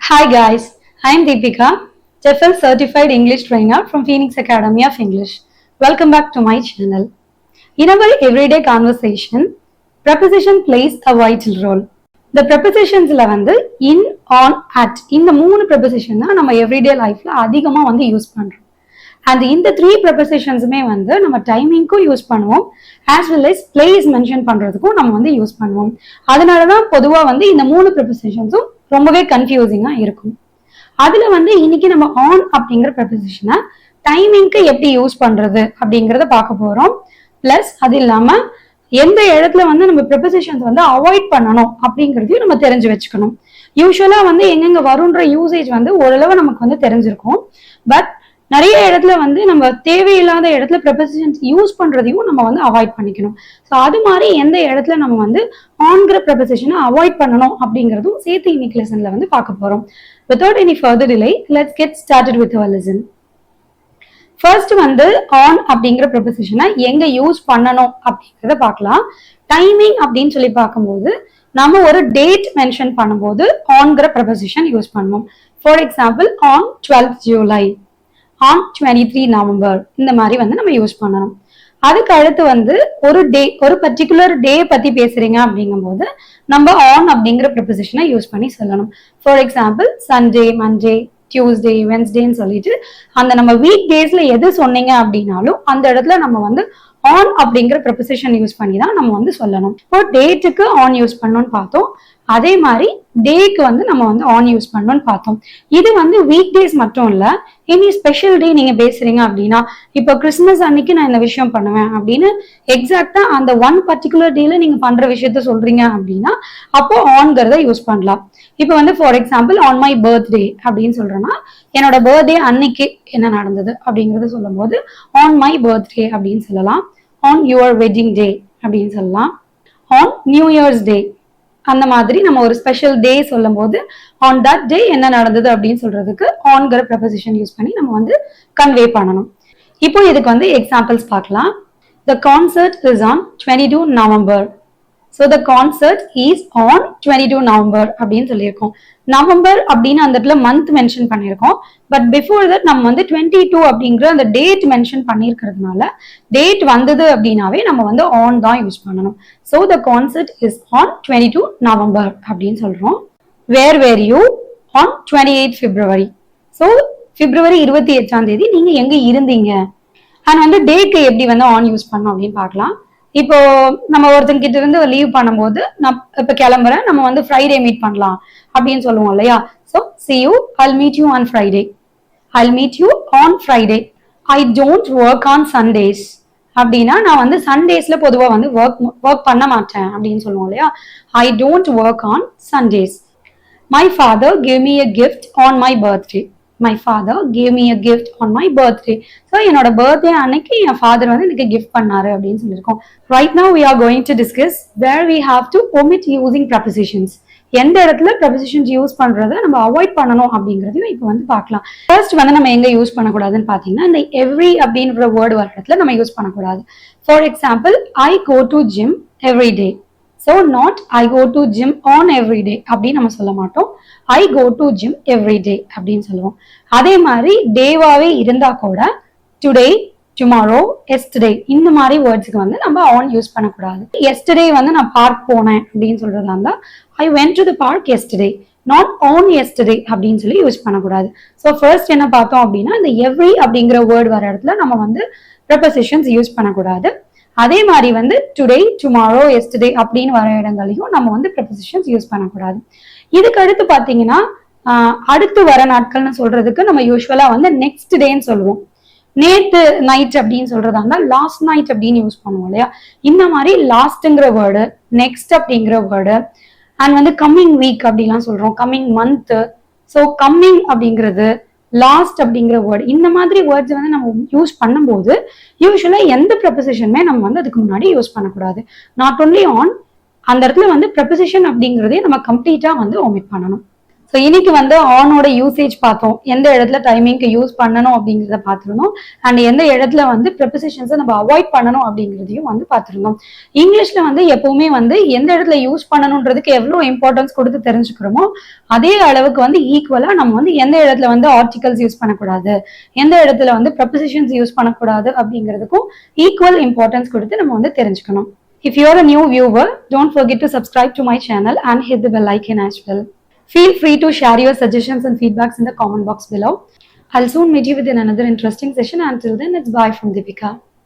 Hi guys, I am Deepika, TEFL Certified English Trainer from Phoenix Academy of English. Welcome back to my channel. In our everyday conversation, preposition plays a vital role. The prepositions வந்து in, on, at இந்த மூணு preposition தான் நம்ம everyday lifeல அதிகமா வந்து use பண்றோம். And இந்த three prepositionsமே வந்து நம்ம டைமிங்க்கும் யூஸ் பண்ணுவோம், as well as place mention பண்றதுக்கும் நம்ம வந்து யூஸ் பண்ணுவோம். அதனாலதான் பொதுவா வந்து இந்த மூணு prepositionsம் ரொம்பவே கன்ஃபியூசிங்கா இருக்கும். அதுல வந்து இன்னைக்கு நம்ம ஆன் அப்படிங்கிற ப்ரெபோசிஷனை டைமிங்க்கு எப்படி யூஸ் பண்றது அப்படிங்கறத பார்க்க போறோம். பிளஸ் அது இல்லாம எந்த இடத்துல வந்து நம்ம ப்ரெபோசிஷன்ஸ் வந்து அவாய்ட் பண்ணணும் அப்படிங்கறதையும் நம்ம தெரிஞ்சு வச்சுக்கணும். யூஸ்வலா வந்து எங்கெங்க வரும்ன்ற யூசேஜ் வந்து ஓரளவு நமக்கு வந்து தெரிஞ்சிருக்கும். பட் நிறைய இடத்துல வந்து நம்ம தேவையில்லாத இடத்துல ப்ரெபோசிஷன்ஸ் யூஸ் பண்றதையும் நம்ம வந்து அவாய்ட் பண்ணிக்கணும். ஸோ அது மாதிரி எந்த இடத்துல நம்ம வந்து ஆன்கிற ப்ரெபோசிஷனை அவாய்ட் பண்ணணும் அப்படிங்கிறதும் சேர்த்து இன்னைக்கு லெசன்ல வந்து பார்க்க போறோம். Without any further delay let's get started with our lesson. First வந்து ஆன் அப்படிங்கிற ப்ரெபோசிஷனை எங்க யூஸ் பண்ணணும் அப்படிங்கிறத பார்க்கலாம். டைமிங் அப்படின்னு சொல்லி பார்க்கும்போது நம்ம ஒரு டேட் மென்ஷன் பண்ணும்போது ஆன்கிற ப்ரெபோசிஷன் யூஸ் பண்ணுவோம். For example on 12th July, on 23 November இந்த மாதிரி வந்து நம்ம யூஸ் பண்ணணும். அதுக்கு அடுத்து வந்து ஒரு டே, ஒரு பர்டிகுலர் டே பத்தி பேசுறீங்க அப்படிங்கும் போது நம்ம ஆன் அப்படிங்கிற ப்ரெபோசிஷனை யூஸ் பண்ணி சொல்லணும். For example Sunday, Monday, Tuesday, வென்ஸ்டேன்னு சொல்லிட்டு அந்த நம்ம வீக் டேஸ்ல எது சொன்னீங்க அப்படின்னாலும் அந்த இடத்துல நம்ம வந்து ஆன் அப்படிங்கிற ப்ரெபோசிஷன் யூஸ் பண்ணி தான் நம்ம வந்து சொல்லணும். இப்போ டேட்டுக்கு ஆன் யூஸ் பண்ணணும்னு பார்த்தோம், அதே மாதிரி டேக்கு வந்து நம்ம வந்து ஆன் யூஸ் பண்ணணும்னு பார்த்தோம். இது வந்து வீக் டேஸ் மட்டும் இல்ல, எனி ஸ்பெஷல் டே நீங்க பேசுறீங்க அப்படின்னா, இப்போ கிறிஸ்துமஸ் அன்னைக்கு நான் இந்த விஷயம் பண்ணுவேன் அப்படின்னு எக்ஸாக்டா அந்த ஒன் பர்டிகுலர் டேல நீங்க பண்ற விஷயத்த சொல்றீங்க அப்படின்னா அப்போ ஆன்கிறத யூஸ் பண்ணலாம். இப்போ வந்து for example on my birthday அப்படின்னு சொல்றேன்னா என்னோட பர்த்டே அன்னைக்கு என்ன நடந்தது அப்படிங்கறத சொல்லும் போது ஆன் மை பர்த்டே அப்படின்னு சொல்லலாம். ஆன் யுவர் வெட்டிங் டே அப்படின்னு சொல்லலாம். ஆன் நியூ இயர்ஸ் டே அந்த மாதிரி நம்ம ஒரு ஸ்பெஷல் டே சொல்லும் போது ஆன் தட் டே என்ன நடந்தது அப்படின்னு சொல்றதுக்கு ஆன்கிற ப்ரெபோசிஷன் யூஸ் பண்ணி நம்ம வந்து கன்வே பண்ணணும். இப்போ இதுக்கு வந்து எக்ஸாம்பிள்ஸ் பார்க்கலாம். The concert is on 22 November. So the concert is on 22 November அப்படின்னு சொல்லியிருக்கோம். நவம்பர் அப்படின்னு அந்த இடத்துல மந்த் மென்ஷன் பண்ணியிருக்கோம். பட் பிஃபோர் தட் நம்ம வந்து 22 அப்படிங்கிற அந்த டேட் மென்ஷன் பண்ணியிருக்கிறதுனால டேட் வந்தது அப்படின்னாவே நம்ம வந்து ஆன் தான் யூஸ் பண்ணணும். So the concert is on 22 November அப்படின்னு சொல்றோம். Where where you on 28 February. So February 28 நீங்க எங்க இருந்தீங்க அண்ட் வந்து டேக்கு எப்படி வந்து ஆன் யூஸ் பண்ணோம் அப்படின்னு பார்க்கலாம். இப்போ நம்ம ஒருத்தங்க கிட்ட இருந்து லீவ் பண்ணும்போது நான் இப்ப கிளம்புறேன், நம்ம வந்து ஃப்ரைடே மீட் பண்ணலாம் அப்படின்னு சொல்லுவோம் இல்லையா. So see you, I'll meet you on Friday. I'll meet you on Friday. I don't work on Sundays அப்படின்னா நான் வந்து சண்டேஸ்ல பொதுவா வந்து ஒர்க் பண்ண மாட்டேன் அப்படின்னு சொல்லுவோம் இல்லையா. I don't work on Sundays. My father gave me a gift on my birthday. My father gave me a gift on my birthday. So என்னோட பர்த்டே அன்னைக்கு என் ஃபாதர் வந்து எனக்கு கிஃப்ட் பண்ணாரு அப்படின்னு சொல்லியிருக்கோம். Right now we are going to discuss where we have to omit using prepositions. எந்த இடத்துல prepositions use பண்றத நம்ம அவாய்ட் பண்ணணும் அப்படிங்கறதையும் இப்போ வந்து பார்க்கலாம். ஃபர்ஸ்ட் வந்து நம்ம எங்க யூஸ் பண்ணக்கூடாதுன்னு பாத்தீங்கன்னா இந்த every அப்படின்ற வேர்டு வர இடத்துல நம்ம யூஸ் பண்ணக்கூடாது. For example I go to gym every day. So not I go to gym on every day அப்படின்னு நம்ம சொல்ல மாட்டோம். I go to gym every day அப்படின்னு சொல்லுவோம். அதே மாதிரி டேவாவே இருந்தா கூட டுடே, டுமாரோ, எஸ்டர்டே இந்த மாதிரி வேர்ட்ஸுக்கு வந்து நம்ம ஆன் யூஸ் பண்ணக்கூடாது. எஸ்டர்டே வந்து நான் பார்க் போனேன் அப்படின்னு சொல்றதா இருந்தா I went to the park yesterday, not on yesterday அப்படின்னு சொல்லி யூஸ் பண்ணக்கூடாது. ஸோ ஃபர்ஸ்ட் என்ன பார்த்தோம் அப்படின்னா இந்த every அப்படிங்கிற வேர்டு வர இடத்துல நம்ம வந்து ப்ரெபோசிஷன்ஸ் யூஸ் பண்ணக்கூடாது. அதே மாதிரி வந்து டுடே, டுமாரோ, எஸ்டர்டே அப்படின்னு வர இடங்களையும் நம்ம வந்து ப்ரெபோசிஷன்ஸ் யூஸ் பண்ணக்கூடாது. இதுக்கு அடுத்து பாத்தீங்கன்னா அடுத்து வர நாட்கள்னு சொல்றதுக்கு நம்ம யூஸ்வலா வந்து நெக்ஸ்ட் டேன்னு சொல்லுவோம். நேத்து நைட் அப்படின்னு சொல்றதா இருந்தா லாஸ்ட் நைட் அப்படின்னு யூஸ் பண்ணுவோம் இல்லையா. இந்த மாதிரி லாஸ்ட்ங்கிற வேர்டு, நெக்ஸ்ட் அப்படிங்கிற வேர்டு அண்ட் வந்து கம்மிங் வீக் அப்படிலாம் சொல்றோம், கம்மிங் மந்த். ஸோ கம்மிங் அப்படிங்கிறது, லாஸ்ட் அப்படிங்கிற வேர்டு, இந்த மாதிரி வேர்ட்ஸ் வந்து நம்ம யூஸ் பண்ணும்போது யூஸ்வலா எந்த ப்ரெபோசிஷனுமே நம்ம வந்து அதுக்கு முன்னாடி யூஸ் பண்ணக்கூடாது. நாட் ஒன்லி ஆன், அந்த இடத்துல வந்து ப்ரெபோசிஷன் அப்படிங்கிறதே நம்ம கம்ப்ளீட்டா வந்து ஒமிட் பண்ணணும். ஸோ இன்னைக்கு வந்து ஆனோட யூசேஜ் பார்த்தோம், எந்த இடத்துல டைமிங்க்கு யூஸ் பண்ணணும் அப்படிங்கிறத பார்த்துருந்தோம். அண்ட் எந்த இடத்துல வந்து ப்ரிப்போசிஷன்ஸை நம்ம அவாய்ட் பண்ணணும் அப்படிங்கிறதையும் வந்து பார்த்துருந்தோம். இங்கிலீஷ்ல வந்து எப்பவுமே வந்து எந்த இடத்துல யூஸ் பண்ணணுன்றதுக்கு எவ்வளோ இம்பார்ட்டன்ஸ் கொடுத்து தெரிஞ்சுக்கிறோமோ அதே அளவுக்கு வந்து ஈக்குவலா நம்ம வந்து எந்த இடத்துல வந்து ஆர்டிகல்ஸ் யூஸ் பண்ணக்கூடாது, எந்த இடத்துல வந்து ப்ரிப்போசிஷன்ஸ் யூஸ் பண்ணக்கூடாது அப்படிங்கிறதுக்கும் ஈக்குவல் இம்பார்ட்டன்ஸ் கொடுத்து நம்ம வந்து தெரிஞ்சுக்கணும். If you are a new viewer, don't forget to subscribe to my channel and hit the bell icon as well. Feel free to share your suggestions and feedbacks in the comment box below. I'll soon meet you with another interesting session. Until then, it's bye from Deepika.